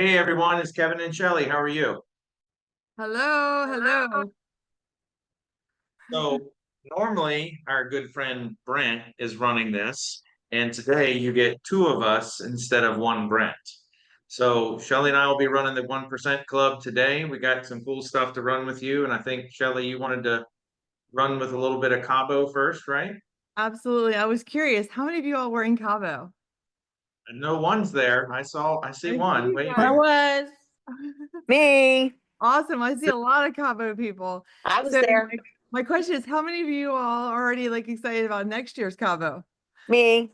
Hey everyone, it's Kevin and Shelley. How are you? Hello, hello. So normally our good friend Brent is running this, and today you get two of us instead of one Brent. So Shelley and I will be running the 1% Club today. We got some cool stuff to run with you, and I think Shelley, you wanted to run with a little bit of Cabo first, right? Absolutely. I was curious, how many of you all were in Cabo? And no one's there. I see I see one you guys. I waving. was me. Awesome. I see a lot of Cabo people. I was So there. my question is, how many of you all are already like excited about next year's Cabo? Me.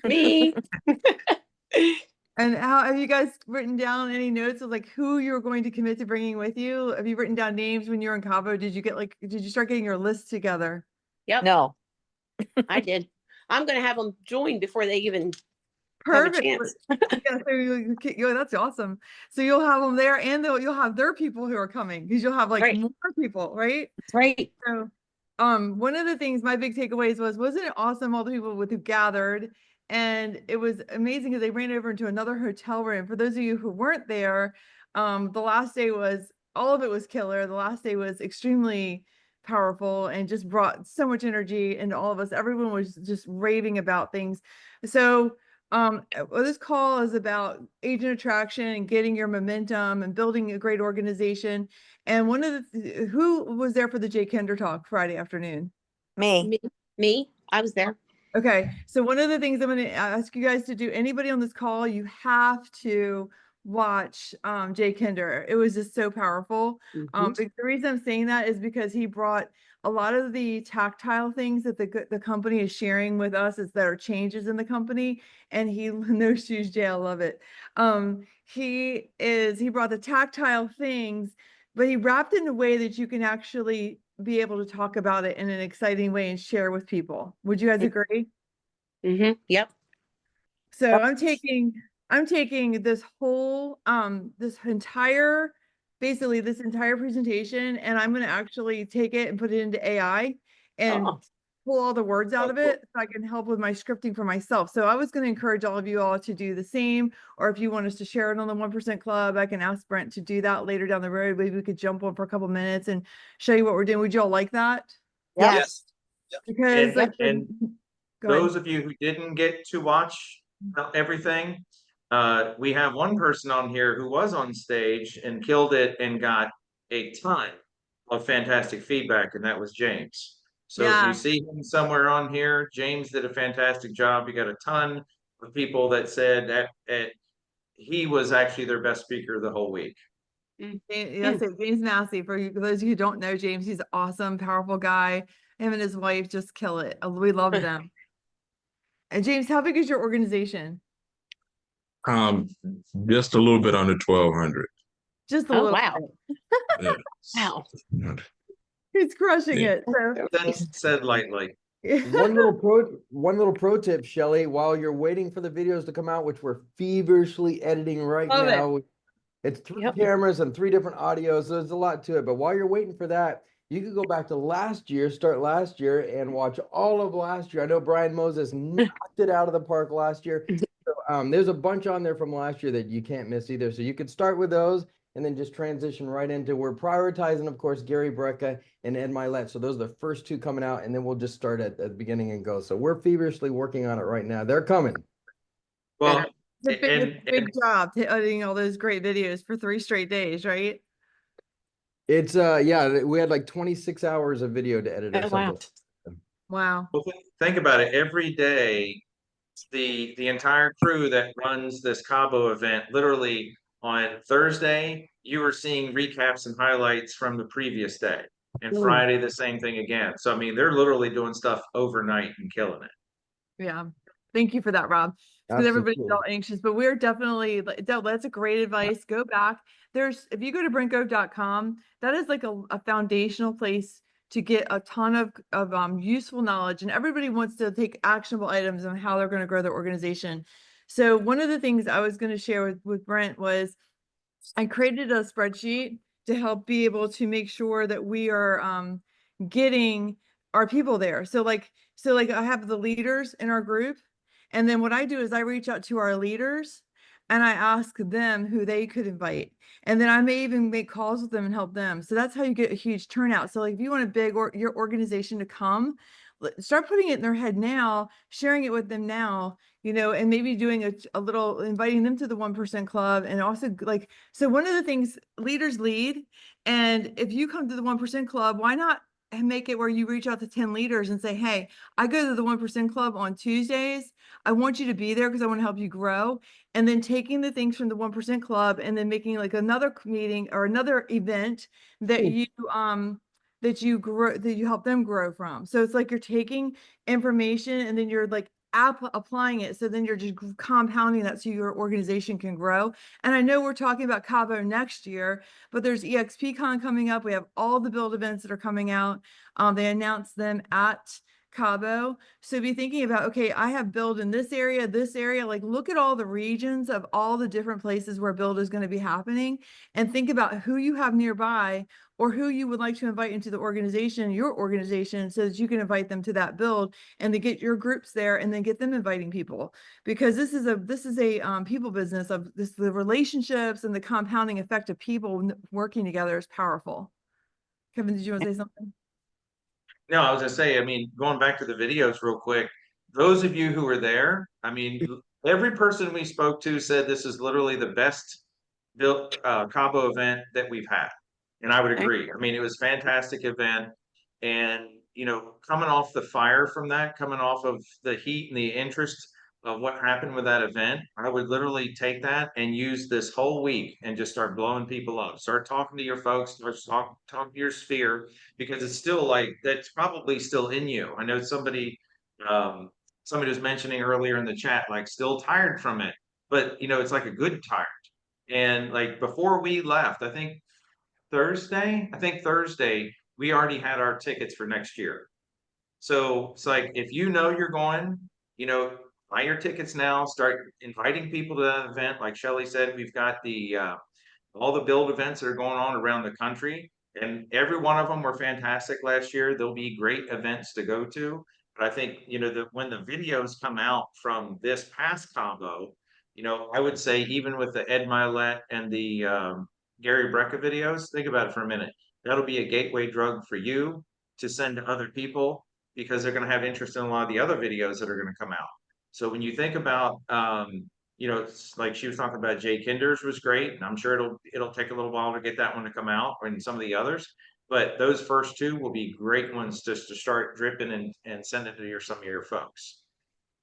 Me. And how have you guys written down any notes of like who you're going to commit to bringing with you? Have you written down names when you were in Cabo? Did you start getting your list together? Yep, No. I did. I'm going to have them join before they even have a Perfect. chance. Yeah, so that's awesome. So you'll have them there, and you'll have their people who are coming because you'll have like Right. more people, right? That's right. So, one of the things my big takeaways wasn't it awesome all the people who gathered, and it was amazing because they ran over into another hotel room. For those of you who weren't there, the last day was all of it was killer. The last day was extremely powerful and just brought so much energy into all of us. Everyone was just raving about things. So this call is about agent attraction and getting your momentum and building a great organization. And one of who was there for the Jay Kinder talk Friday afternoon? Me. Me. I was there. Okay, so one of the things I'm going to ask you guys to do, anybody on this call, you have to watch Jay Kinder. It was just so powerful. The reason I'm saying that is because he brought a lot of the tactile things that the company is sharing with us is there are changes in the company, and he no shoes Jay, I love it. He brought the tactile things, but he wrapped it in a way that you can actually be able to talk about it in an exciting way and share with people. Would you guys agree? Yep. So I'm taking this entire presentation, and I'm going to actually take it and put it into AI and Oh, pull all the words out Oh, of cool. it so I can help with my scripting for myself. So I was going to encourage all of you all to do the same, or if you want us to share it on the 1% Club, I can ask Brent to do that later down the road. Maybe we could jump on for a couple minutes and show you what we're doing. Would you all like that? Yep. Yes. Because And like, and go ahead. those of you who didn't get to watch everything, we have one person on here who was on stage and killed it and got a ton of fantastic feedback, and that was James. So if you Yeah. see him somewhere on here, James did a fantastic job. You got a ton of people that said that he was actually their best speaker the whole week. Yes, James Massey. For those of you who don't know James, he's an awesome, powerful guy. Him and his wife just kill it. We love them. And James, how big is your organization? Um, just a little bit under 1,200. Just a Oh, little wow. Yeah. Wow. He's crushing Yeah. it. So That's said lightly. One little pro tip, Shelley, while you're waiting for the videos to come out, which we're feverishly editing right love it. now. It's three Yep. cameras and three different audios, so there's a lot to it. But while you're waiting for that, you can go back to start last year and watch all of last year. I know Brian Moses knocked it out of the park last year. So, there's a bunch on there from last year that you can't miss either. So you could start with those and then just transition right into, we're prioritizing, of course, Gary Brecka and Ed Milet. So those are the first two coming out, and then we'll just start at the beginning and go. So we're feverishly working on it right now. They're coming. Well, It's and a big job editing all those great videos for 3 straight days, right? It's yeah, we had like 26 hours of video to edit or Oh, wow. something. Wow. well, think about it. Every day, the entire crew that runs this Cabo event, literally on Thursday, you were seeing recaps and highlights from the previous day, and Friday the same thing again. So I mean, they're literally doing stuff overnight and killing it. Yeah. Thank you for that, Rob. Because everybody's Absolutely. all anxious, but we're definitely that's a great advice. Go back. If you go to brentgove.com, that is like a foundational place to get a ton of useful knowledge, and everybody wants to take actionable items on how they're going to grow their organization. So one of the things I was going to share with Brent was I created a spreadsheet to help be able to make sure that we are getting our people there. So like I have the leaders in our group, and then what I do is I reach out to our leaders and I ask them who they could invite. And then I may even make calls with them and help them. So that's how you get a huge turnout. So like if you want a big or your organization to come, start putting it in their head now, sharing it with them now, and maybe doing a little, inviting them to the 1% club. And also like, so one of the things, leaders lead. And if you come to the 1% club, why not make it where you reach out to 10 leaders and say, hey, I go to the 1% club on Tuesdays. I want you to be there because I want to help you grow. And then taking the things from the 1% club and then making like another meeting or another event that you grow, that you help them grow from. So it's like you're taking information and then you're like applying it. So then you're just compounding that so your organization can grow. And I know we're talking about Cabo next year, but there's EXPCon coming up. We have all the build events that are coming out. They announced them at Cabo. So be thinking about, okay, I have build in this area, like look at all the regions of all the different places where build is going to be happening and think about who you have nearby or who you would like to invite into the organization, your organization, so that you can invite them to that build and to get your groups there and then get them inviting people. Because this is a people business of this, the relationships and the compounding effect of people working together is powerful. Kevin, did you want to say something? No, I was gonna say, I mean, going back to the videos real quick, those of you who were there, I mean, every person we spoke to said this is literally the best built Cabo event that we've had. And I would agree. I mean, it was a fantastic event. And, coming off the fire from that, coming off of the heat and the interest of what happened with that event, I would literally take that and use this whole week and just start blowing people up. Start talking to your folks, start talk to your sphere, because it's still like that's probably still in you. I know somebody was mentioning earlier in the chat, like still tired from it, but it's like a good tired. And like before we left, I think Thursday, we already had our tickets for next year. So it's like if you're going, buy your tickets now, start inviting people to that event. Like Shelly said, we've got the all the build events that are going on around the country, and every one of them were fantastic last year. There'll be great events to go to. But I think, when the videos come out from this past combo, I would say even with the Ed Milet and the Gary Brecka videos, think about it for a minute. That'll be a gateway drug for you to send to other people because they're going to have interest in a lot of the other videos that are going to come out. So when you think about, it's like she was talking about, Jay Kinder's was great, and I'm sure it'll take a little while to get that one to come out, and some of the others. But those first two will be great ones just to start dripping and send it to some of your folks.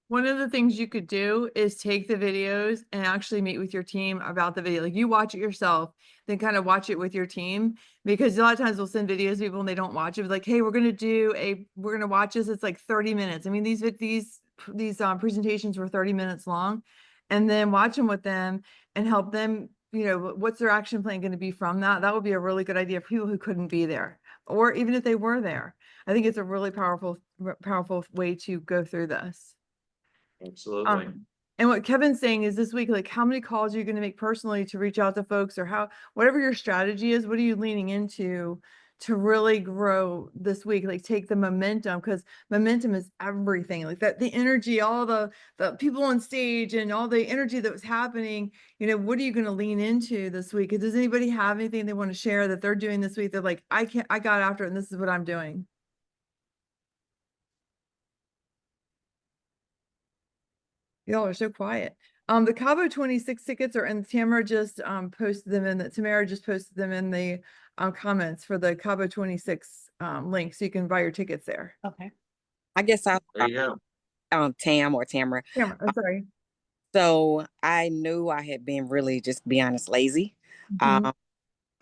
One of the things you could do is take the videos and actually meet with your team about the video. Like you watch it yourself, then kind of watch it with your team, because a lot of times we'll send videos to people and they don't watch it. It's like, hey, we're going to watch this. It's like 30 minutes. I mean, these presentations were 30 minutes long, and then watch them with them and help them, what's their action plan going to be from that? That would be a really good idea for people who couldn't be there, or even if they were there. I think it's a really powerful way to go through this. Absolutely. And what Kevin's saying is this week, like how many calls are you going to make personally to reach out to folks, or whatever your strategy is, what are you leaning into to really grow this week? Like take the momentum, because momentum is everything. Like that, the energy, all the people on stage and all the energy that was happening, what are you going to lean into this week? Does anybody have anything they want to share that they're doing this week? They're like, I got after it and this is what I'm doing. Y'all are so quiet. The Cabo 26 tickets are, and Tamara just posted them in the comments for the Cabo 26 link, so you can buy your tickets there. Okay. I guess I'll There you go. Tam or Tamara. Tamara, I'm sorry. So I knew I had been really, just to be honest, lazy. Mhm.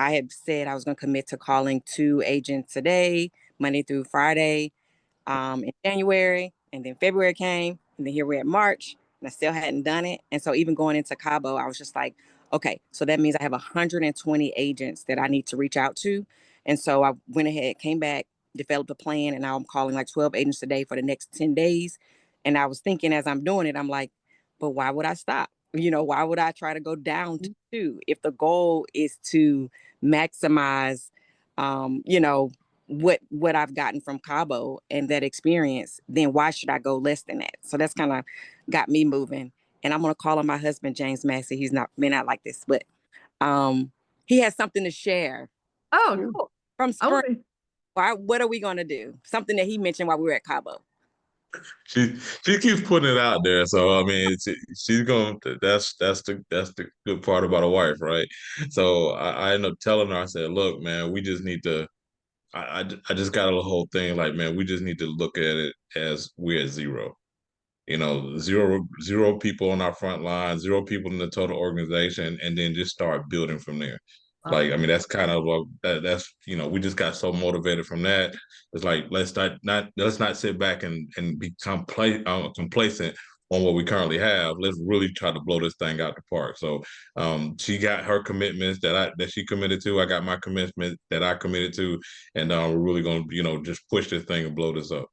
I had said I was going to commit to calling 2 agents a day, Monday through Friday, in January, and then February came, and then here we're at March, and I still hadn't done it. And so even going into Cabo, I was just like, okay, so that means I have 120 agents that I need to reach out to. And so I went ahead, came back, developed a plan, and now I'm calling like 12 agents a day for the next 10 days. And I was thinking as I'm doing it, I'm like, but why would I stop? Why would I try to go down to 2 if the goal is to maximize, what I've gotten from Cabo and that experience? Then why should I go less than that? So that's kind of got me moving. and I'm gonna call on my husband, James Massey. He's not may not like this, but he has something to share Oh, cool. from I spring. wanna- What are we gonna do? Something that he mentioned while we were at Cabo. She she keeps putting it out there. So I mean, she's going. That's the good part about a wife, right? So I end up telling her. I said, "Look, man, we just need to." I just got a whole thing like, man, we just need to look at it as we're at zero. Zero people on our front line, zero people in the total organization, and then just start building from there. Wow. Like, I mean, that's kind of what that's we just got so motivated from that. It's like let's not sit back and become complacent on what we currently have. Let's really try to blow this thing out the park. So she got her commitments that she committed to. I got my commitment that I committed to, and we're really gonna just push this thing and blow this up.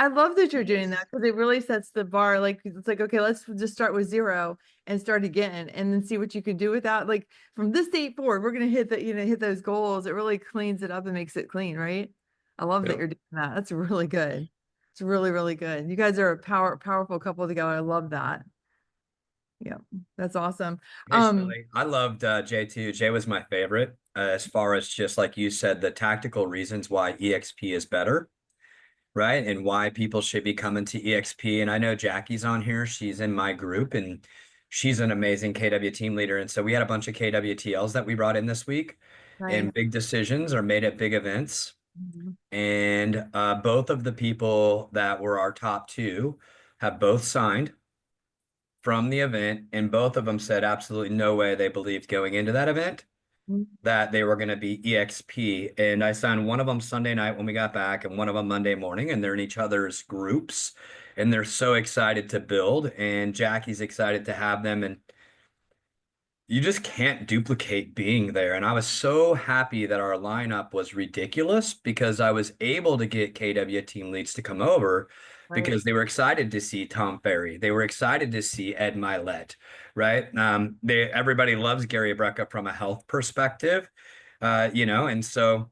I love that you're doing that because it really sets the bar. Like it's like, okay, let's just start with 0 and start again and then see what you can do with that. Like from this date forward, we're gonna hit hit those goals. It really cleans it up and makes it clean, right? I love that Yep. you're doing that. That's really good. It's really, really good. You guys are a powerful couple together. I love that. Yeah, that's awesome. Hey, Shirley. I loved Jay too. Jay was my favorite as far as just like you said, the tactical reasons why EXP is better, right? And why people should be coming to EXP. And I know Jackie's on here. She's in my group and she's an amazing KW team leader. And so we had a bunch of KWTLs that we brought in this week Right. and big decisions are made at big events. Mhm. And both of the people that were our top 2 have both signed from the event, and both of them said absolutely no way they believed going into that event Mhm. that they were going to be EXP. And I signed one of them Sunday night when we got back and one of them Monday morning, and they're in each other's groups and they're so excited to build, and Jackie's excited to have them. And you just can't duplicate being there. And I was so happy that our lineup was ridiculous because I was able to get KW team leads to come over Right. because they were excited to see Tom Ferry. They were excited to see Ed Milet, right? Everybody loves Gary Brecka from a health perspective, and so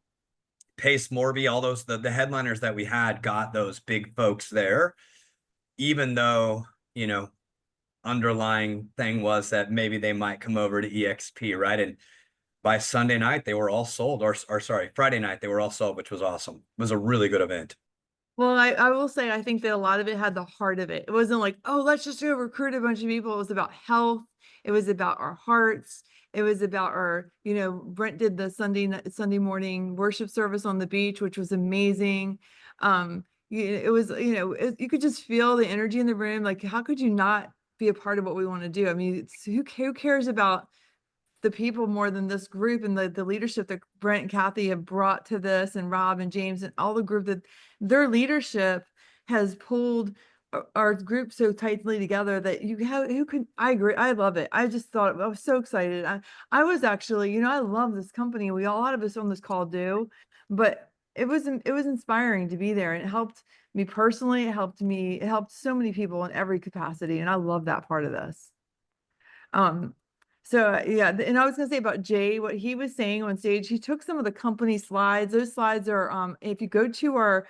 Pace Morby, all those the headliners that we had got those big folks there, even though, underlying thing was that maybe they might come over to EXP, right? And by Sunday night, they were all sold, or sorry, Friday night, they were all sold, which was awesome. It was a really good event. Well, I will say, I think that a lot of it had the heart of it. It wasn't like, oh, let's just go recruit a bunch of people. It was about health. It was about our hearts. It was about our, Brent did the Sunday morning worship service on the beach, which was amazing. It was, you could just feel the energy in the room. Like, how could you not be a part of what we want to do? I mean, who cares about the people more than this group and the leadership that Brent and Kathy have brought to this, and Rob and James and all the group, that their leadership has pulled our group so tightly together that I agree. I love it. I just thought, I was so excited. I was actually, I love this company. A lot of us on this call do, but it was inspiring to be there, and it helped me personally. It helped so many people in every capacity. And I love that part of this. So yeah, and I was gonna say about Jay, what he was saying on stage, he took some of the company slides. Those slides are, if you go to our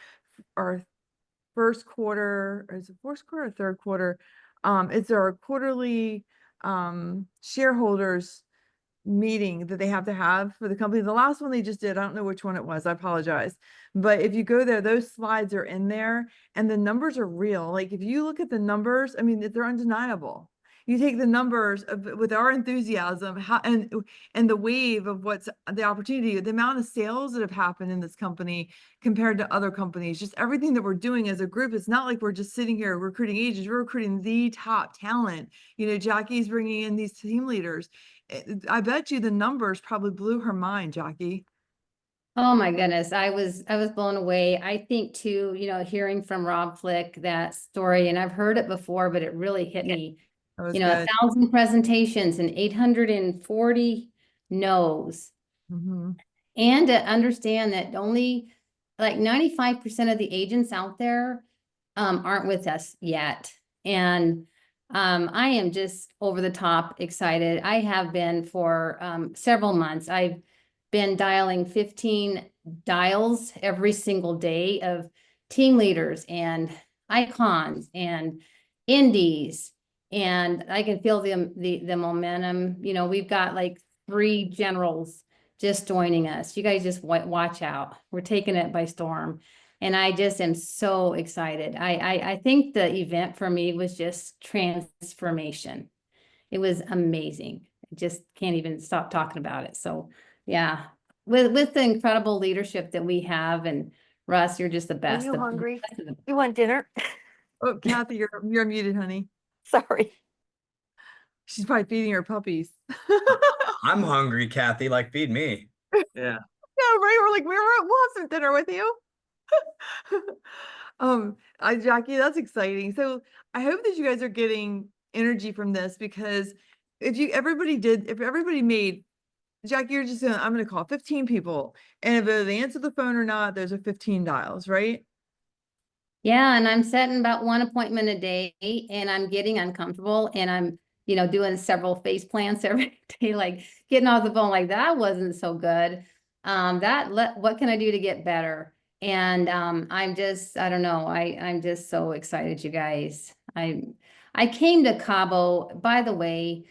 first quarter, or is it fourth quarter or third quarter? It's our quarterly shareholders meeting that they have to have for the company. The last one they just did, I don't know which one it was, I apologize. But if you go there, those slides are in there and the numbers are real. Like if you look at the numbers, I mean, they're undeniable. You take the numbers with our enthusiasm, and the wave of what's the opportunity, the amount of sales that have happened in this company compared to other companies, just everything that we're doing as a group. It's not like we're just sitting here recruiting agents, we're recruiting the top talent. Jackie's bringing in these team leaders. I bet you the numbers probably blew her mind, Jackie. Oh my goodness, I was blown away. I think too, hearing from Rob Flick that story, and I've heard it before, but it really hit me. That was 1,000 presentations and 840 no's. Mm-hmm. And to understand that only like 95% of the agents out there aren't with us yet. And I am just over the top excited. I have been for several months. I've been dialing 15 dials every single day of team leaders and icons and indies And I can feel the momentum. You know, we've got like 3 generals just joining us. You guys just watch out. We're taking it by storm. And I just am so excited. I think the event for me was just transformation. It was amazing. I just can't even stop talking about it. So yeah, with the incredible leadership that we have, and Russ, you're just the Are best. you of- hungry? best of the- You want dinner? Oh, Kathy, you're muted, honey. Sorry. She's probably feeding her puppies. I'm hungry, Kathy. Like, feed me. Yeah. Yeah, right. We're like, we'll have some dinner with you. Jackie, that's exciting. So I hope that you guys are getting energy from this, because if everybody made, Jackie, you're just I'm gonna call 15 people, and if they answer the phone or not, those are 15 dials, right? Yeah, and I'm setting about 1 appointment a day, and I'm getting uncomfortable, and I'm, doing several face plants every day, like getting off the phone, like that wasn't so good. What can I do to get better? And I don't know, I'm just so excited, you guys. I came to Cabo, by the way,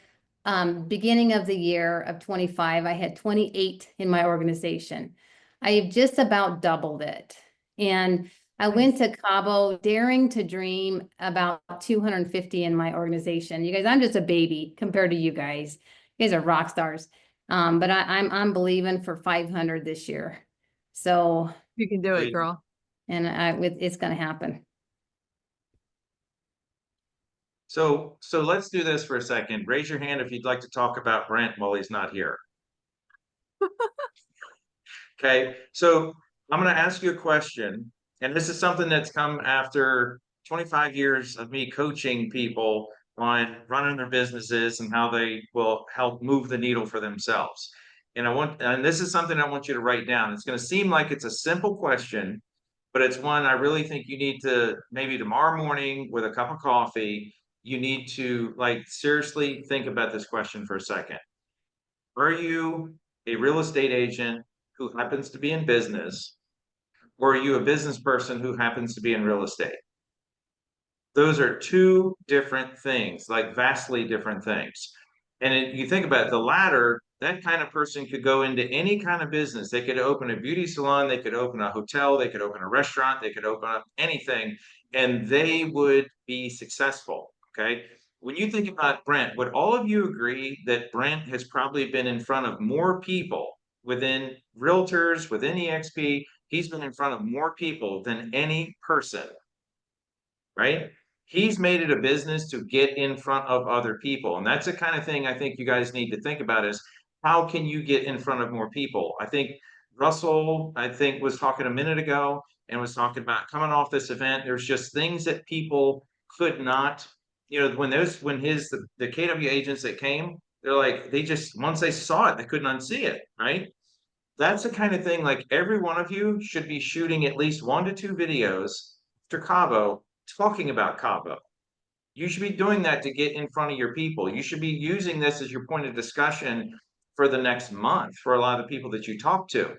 beginning of the year of 25, I had 28 in my organization. I have just about doubled it. And I went to Cabo daring to dream about 250 in my organization. You guys, I'm just a baby compared to you guys. You guys are rock stars. But I'm believing for 500 this year. So, You can do it, Great. girl. and it's gonna happen. So let's do this for a second. Raise your hand if you'd like to talk about Brent while he's not here. Okay, so I'm going to ask you a question, and this is something that's come after 25 years of me coaching people on running their businesses and how they will help move the needle for themselves. And this is something I want you to write down. It's going to seem like it's a simple question, but it's one I really think you need to, maybe tomorrow morning with a cup of coffee, you need to like seriously think about this question for a second. Are you a real estate agent who happens to be in business, or are you a business person who happens to be in real estate? Those are two different things, like vastly different things. And you think about it, the latter, that kind of person could go into any kind of business. They could open a beauty salon, they could open a hotel, they could open a restaurant, they could open up anything, and they would be successful. Okay. When you think about Brent, would all of you agree that Brent has probably been in front of more people within realtors, within EXP? He's been in front of more people than any person, right? He's made it a business to get in front of other people. And that's the kind of thing I think you guys need to think about is how can you get in front of more people? I think Russell, was talking a minute ago and was talking about coming off this event. There's just things that people could not, when the KW agents that came, they're like, once they saw it, they couldn't unsee it, right? That's the kind of thing, like every one of you should be shooting at least 1 to 2 videos after Cabo talking about Cabo. You should be doing that to get in front of your people. You should be using this as your point of discussion for the next month for a lot of the people that you talk to,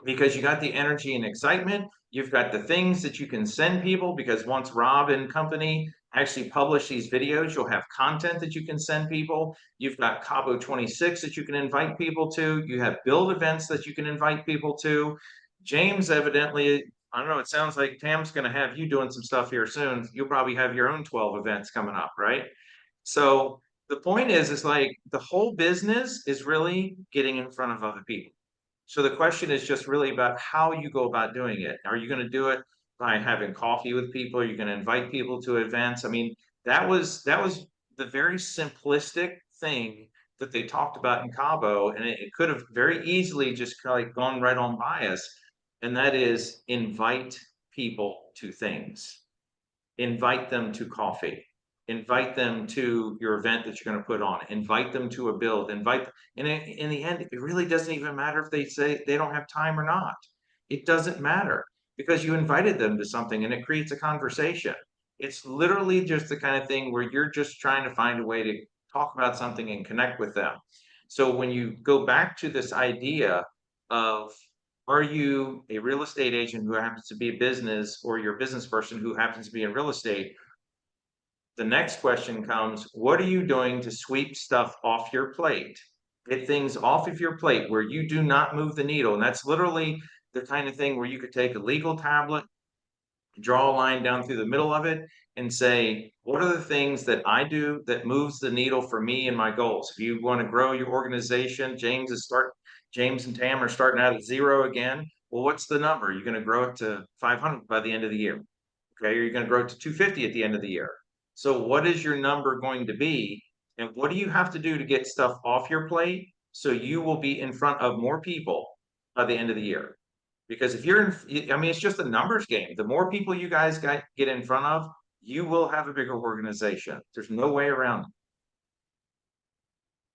because you got the energy and excitement. You've got the things that you can send people, because once Rob and company actually publish these videos, you'll have content that you can send people. You've got Cabo 26 that you can invite people to. You have build events that you can invite people to. James, evidently, I don't know, it sounds like Tam's going to have you doing some stuff here soon. You'll probably have your own 12 events coming up, right? So the point is like the whole business is really getting in front of other people. So the question is just really about how you go about doing it. Are you going to do it by having coffee with people? Are you going to invite people to events? I mean, that was the very simplistic thing that they talked about in Cabo, and it could have very easily just kind of gone right on by us. And that is invite people to things, invite them to coffee, invite them to your event that you're going to put on, invite them to a build, and in the end, it really doesn't even matter if they say they don't have time or not. It doesn't matter, because you invited them to something and it creates a conversation. It's literally just the kind of thing where you're just trying to find a way to talk about something and connect with them. So when you go back to this idea of, are you a real estate agent who happens to be a business, or you're a business person who happens to be in real estate? The next question comes, what are you doing to sweep stuff off your plate? Get things off of your plate where you do not move the needle. And that's literally the kind of thing where you could take a legal tablet, draw a line down through the middle of it and say, what are the things that I do that moves the needle for me and my goals? If you want to grow your organization, James and Tam are starting out at 0 again. Well, what's the number? You're going to grow it to 500 by the end of the year. Okay, or you're going to grow it to 250 at the end of the year. So what is your number going to be? And what do you have to do to get stuff off your plate so you will be in front of more people by the end of the year? Because if you're in, I mean, it's just a numbers game. The more people you guys get in front of, you will have a bigger organization. There's no way around it.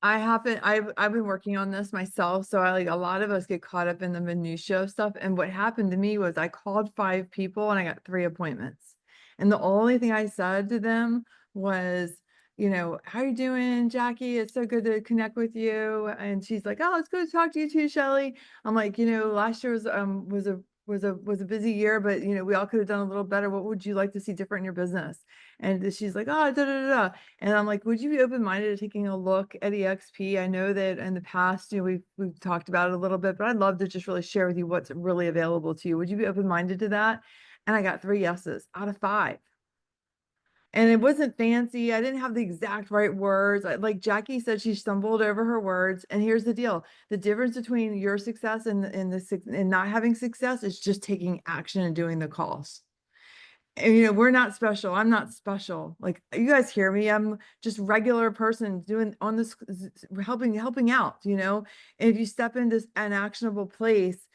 I've been working on this myself. So I like a lot of us get caught up in the minutia of stuff. And what happened to me was I called 5 people and I got 3 appointments. And the only thing I said to them was, you know, how you doing, Jackie? It's so good to connect with you. And she's like, oh, it's good to talk to you too, Shelley. I'm like, you know, last year was a busy year, but you know, we all could have done a little better. What would you like to see different in your business? And she's like, oh, da da da da. And I'm like, would you be open-minded to taking a look at EXP? I know that in the past, you know, we've talked about it a little bit, but I'd love to just really share with you what's really available to you. Would you be open-minded to that? And I got 3 yeses out of 5. And it wasn't fancy. I didn't have the exact right words. Like Jackie said, she stumbled over her words. And here's the deal. The difference between your success and not having success is just taking action and doing the calls. And, you know, we're not special. I'm not special. Like, you guys hear me. I'm just regular person doing on this, helping out, you know. And if you step into an actionable place,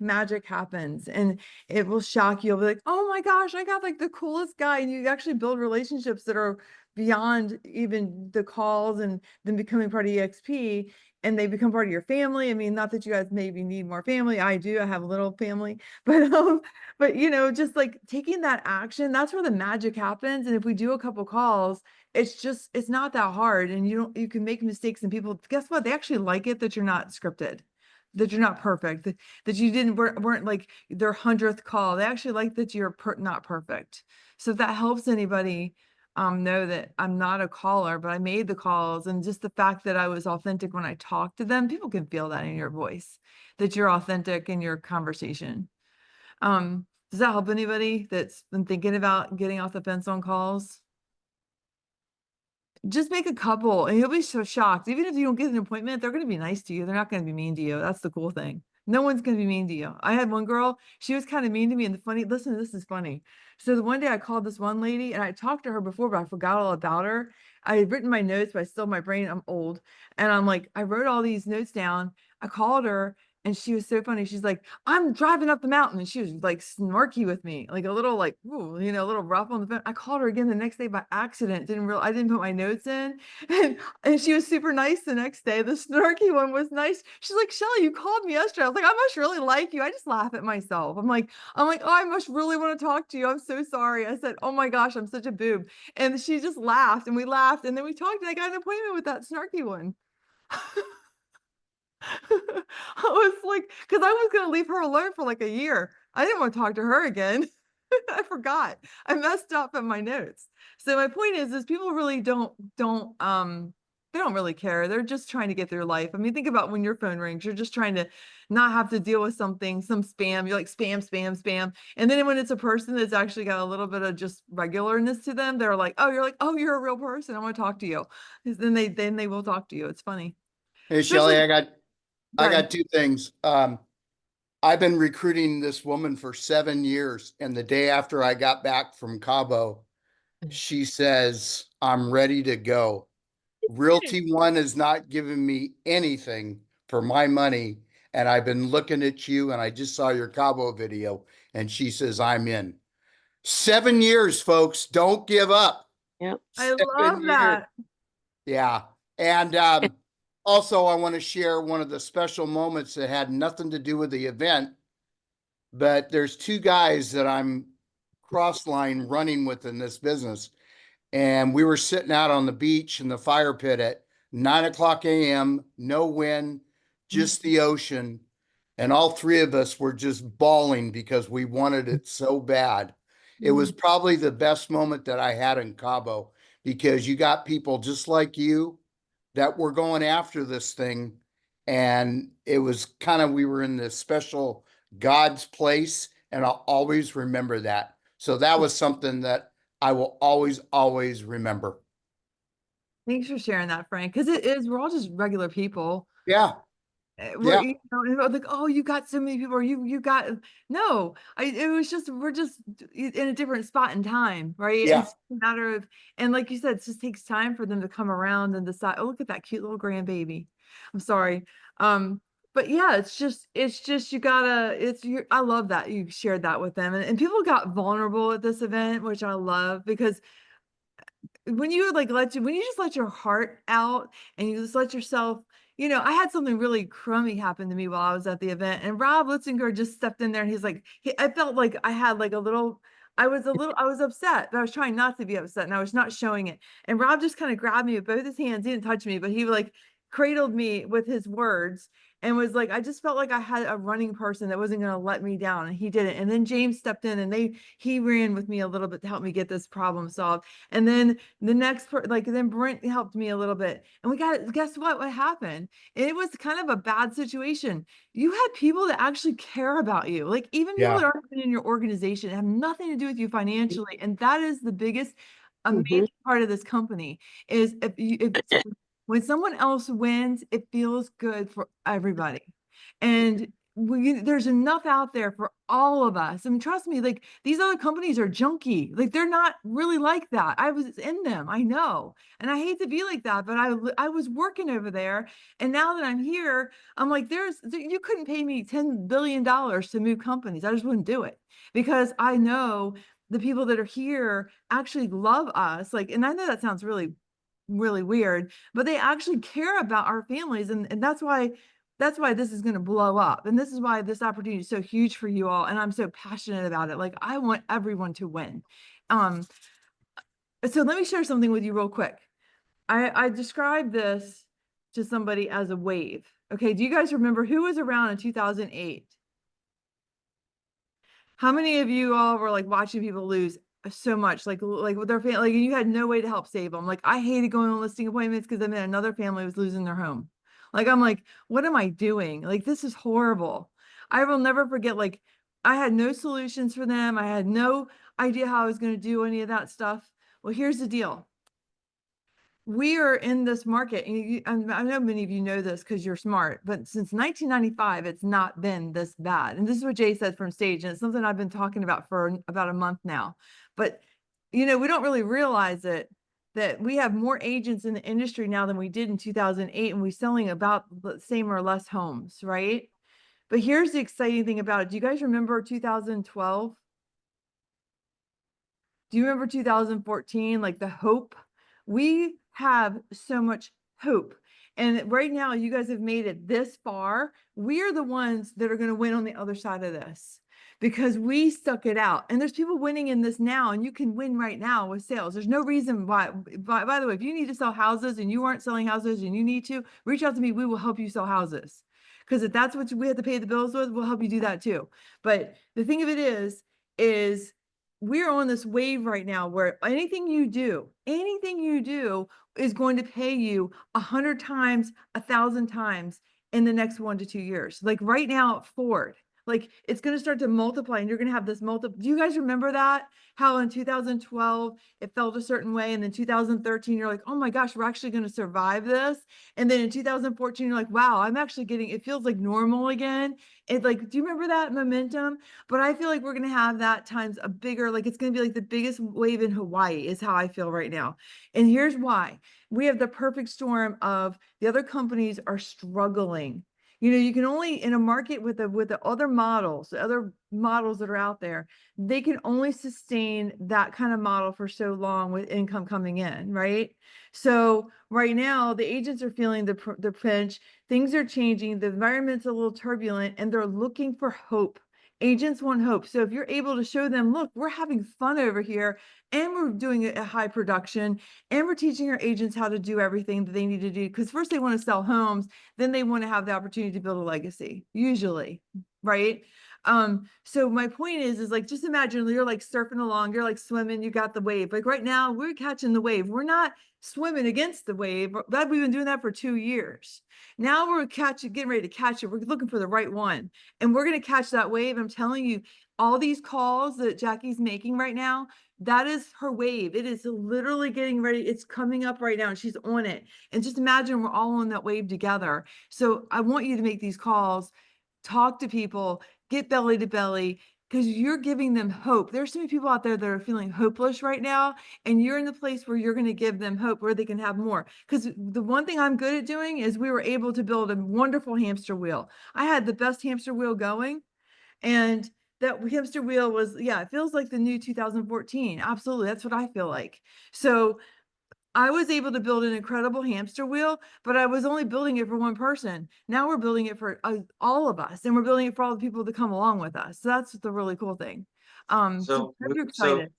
magic happens and it will shock you. You'll be like, oh my gosh, I got like the coolest guy. And you actually build relationships that are beyond even the calls and then becoming part of EXP, and they become part of your family. I mean, not that you guys maybe need more family. I do. I have a little family, but you know, just like taking that action, that's where the magic happens. And if we do a couple calls, it's not that hard. And you can make mistakes, and people, guess what? They actually like it that you're not scripted, that you're not perfect, that you weren't like their 100th call. They actually like that you're not perfect. So if that helps anybody, know that I'm not a caller, but I made the calls, and just the fact that I was authentic when I talked to them, people can feel that in your voice, that you're authentic in your conversation. Does that help anybody that's been thinking about getting off the fence on calls? Just make a couple and you'll be so shocked. Even if you don't get an appointment, they're going to be nice to you. They're not going to be mean to you. That's the cool thing. No one's going to be mean to you. I had one girl, she was kind of mean to me, and listen, this is funny. So the one day I called this one lady, and I talked to her before, but I forgot all about her. I had written my notes, but I still, my brain, I'm old. And I'm like, I wrote all these notes down. I called her, and she was so funny. She's like, I'm driving up the mountain. And she was like snarky with me, like a little like, ooh, you know, a little rough on the phone. I called her again the next day by accident. I didn't put my notes in. And she was super nice the next day. The snarky one was nice. She's like, Shelley, you called me yesterday. I was like, I must really like you. I just laugh at myself. I'm like, oh, I must really want to talk to you. I'm so sorry. I said, oh my gosh, I'm such a boob. And she just laughed, and we laughed, and then we talked, and I got an appointment with that snarky one. I was like, because I was going to leave her alone for like a year. I didn't want to talk to her again. I forgot. I messed up in my notes. So my point is people really they don't really care. They're just trying to get through life. I mean, think about when your phone rings, you're just trying to not have to deal with some spam. You're like spam, spam, spam. And then when it's a person that's actually got a little bit of just regularness to them, they're like, oh, you're a real person. I want to talk to you. Then they will talk to you. It's funny. Hey, Shelley, Especially- I got 2 things. I've been recruiting this woman for 7 years, and the day after I got back from Cabo, she says, I'm ready to go. Realty One is not giving me anything for my money, and I've been looking at you, and I just saw your Cabo video, and she says, I'm in. 7 years, folks. Don't give up. Yep. I 7 love years. that. Yeah. And also, I want to share one of the special moments that had nothing to do with the event, but there's 2 guys that I'm cross-line running with in this business. And we were sitting out on the beach in the fire pit at 9:00 a.m., no wind, just the ocean. And all 3 of us were just bawling because we wanted it so bad. It was probably the best moment that I had in Cabo because you got people just like you that were going after this thing. And it was kind of, we were in this special God's place. And I'll always remember that. So that was something that I will always, always remember. Thanks for sharing that, Frank, because it is, we're all just regular people. Yeah. We're, Yeah. you know, and we're like, oh, you got so many people, or you got, no, it was just, we're just in a different spot in time, right? Yeah. It's a matter of, and like you said, it just takes time for them to come around and decide, oh, look at that cute little grandbaby. I'm sorry. But yeah, it's just, you gotta, I love that you shared that with them. And people got vulnerable at this event, which I love, because when you like when you just let your heart out and you just let yourself, you know, I had something really crummy happen to me while I was at the event, and Rob Litzinger just stepped in there and he's like, I felt like I had like I was upset, but I was trying not to be upset and I was not showing it. And Rob just kind of grabbed me with both his hands. He didn't touch me, but he like cradled me with his words and was like, I just felt like I had a running person that wasn't going to let me down, and he didn't. And then James stepped in and he ran with me a little bit to help me get this problem solved. And then the next then Brent helped me a little bit, and guess what happened? It was kind of a bad situation. You had people that actually care about you, like even people that aren't even in your organization, have nothing to do with you financially. And that is the biggest amazing part of this company, is if when someone else wins, it feels good for everybody. And there's enough out there for all of us. I mean, trust me, like these other companies are junky. Like they're not really like that. I was in them, I know. And I hate to be like that, but I was working over there. And now that I'm here, I'm like, you couldn't pay me $10 billion to move companies. I just wouldn't do it, because I know the people that are here actually love us. Like, and I know that sounds really weird, but they actually care about our families. And that's why this is going to blow up. And this is why this opportunity is so huge for you all. And I'm so passionate about it. Like I want everyone to win. So let me share something with you real quick. I described this to somebody as a wave. Okay. Do you guys remember who was around in 2008? How many of you all were like watching people lose so much, like with their family, like you had no way to help save them? Like I hated going on listing appointments because I mean another family was losing their home. Like I'm like, what am I doing? Like this is horrible. I will never forget, like I had no solutions for them. I had no idea how I was going to do any of that stuff. Well, here's the deal. We are in this market, and I know many of you know this because you're smart, but since 1995, it's not been this bad. And this is what Jay said from stage, and it's something I've been talking about for about a month now. But, you know, we don't really realize it, that we have more agents in the industry now than we did in 2008, and we're selling about the same or less homes, right? But here's the exciting thing about it. Do you guys remember 2012? Do you remember 2014, like the hope? We have so much hope. And right now, you guys have made it this far. We are the ones that are going to win on the other side of this, because we stuck it out. And there's people winning in this now, and you can win right now with sales. There's no reason why. By the way, if you need to sell houses and you aren't selling houses and you need to, reach out to me. We will help you sell houses. Because if that's what we have to pay the bills with, we'll help you do that too. But the thing of it is we're on this wave right now where anything you do is going to pay you 100 times, 1,000 times in the next 1 to 2 years. Like right now at Ford, like it's going to start to multiply, and you're going to have this do you guys remember that? How in 2012, it felt a certain way. And then 2013, you're like, oh my gosh, we're actually going to survive this. And then in 2014, you're like, wow, it feels like normal again. Do you remember that momentum? But I feel like we're going to have that times a bigger, like it's going to be like the biggest wave in Hawaii is how I feel right now. And here's why. We have the perfect storm of the other companies are struggling. You know, you can only, in a market with the other models that are out there, they can only sustain that kind of model for so long with income coming in, right? So right now, the agents are feeling the pinch. Things are changing. The environment's a little turbulent, and they're looking for hope. Agents want hope. So if you're able to show them, look, we're having fun over here, and we're doing a high production, and we're teaching our agents how to do everything that they need to do. Because first they want to sell homes, then they want to have the opportunity to build a legacy, usually. right? So my point is like, just imagine you're like surfing along, you're like swimming, you got the wave. Like right now, we're catching the wave. We're not swimming against the wave. That we've been doing that for 2 years. Now we're getting ready to catch it. We're looking for the right one, and we're going to catch that wave. I'm telling you, all these calls that Jackie's making right now, that is her wave. It is literally getting ready. It's coming up right now, and she's on it. And just imagine we're all on that wave together. So I want you to make these calls, talk to people, get belly to belly, because you're giving them hope. There's so many people out there that are feeling hopeless right now, and you're in the place where you're going to give them hope, where they can have more. Because the one thing I'm good at doing is we were able to build a wonderful hamster wheel. I had the best hamster wheel going, and that hamster wheel was, yeah, it feels like the new 2014. Absolutely. That's what I feel like. So I was able to build an incredible hamster wheel, but I was only building it for one person. Now we're building it for all of us, and we're building it for all the people that come along with us. So that's the really cool thing. So I'm excited.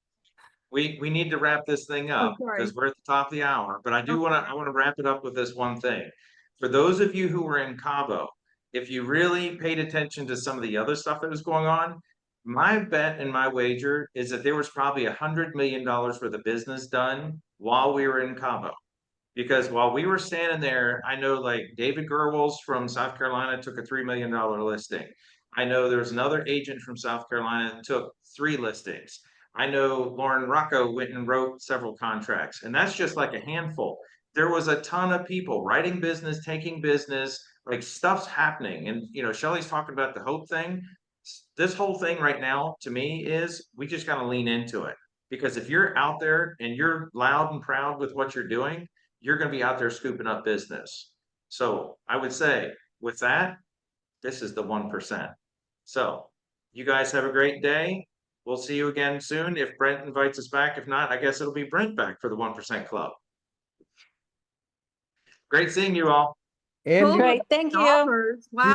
We need to wrap this thing Oh, up sorry. because we're at the top of the hour, but I want to wrap it up with this one thing. For those of you who were in Cabo, if you really paid attention to some of the other stuff that was going on, my bet and my wager is that there was probably $100 million worth of business done while we were in Cabo. Because while we were standing there, I know like David Gerwels from South Carolina took a $3 million listing. I know there's another agent from South Carolina that took 3 listings. I know Lauren Rocco went and wrote several contracts, and that's just like a handful. There was a ton of people writing business, taking business, like stuff's happening. And Shelly's talking about the hope thing. This whole thing right now to me is we just got to lean into it. Because if you're out there and you're loud and proud with what you're doing, you're going to be out there scooping up business. So I would say with that, this is the 1%. So you guys have a great day. We'll see you again soon. If Brent invites us back, if not, I guess it'll be Brent back for the 1% Club. Great seeing you all. And Great. Thank you. Wow.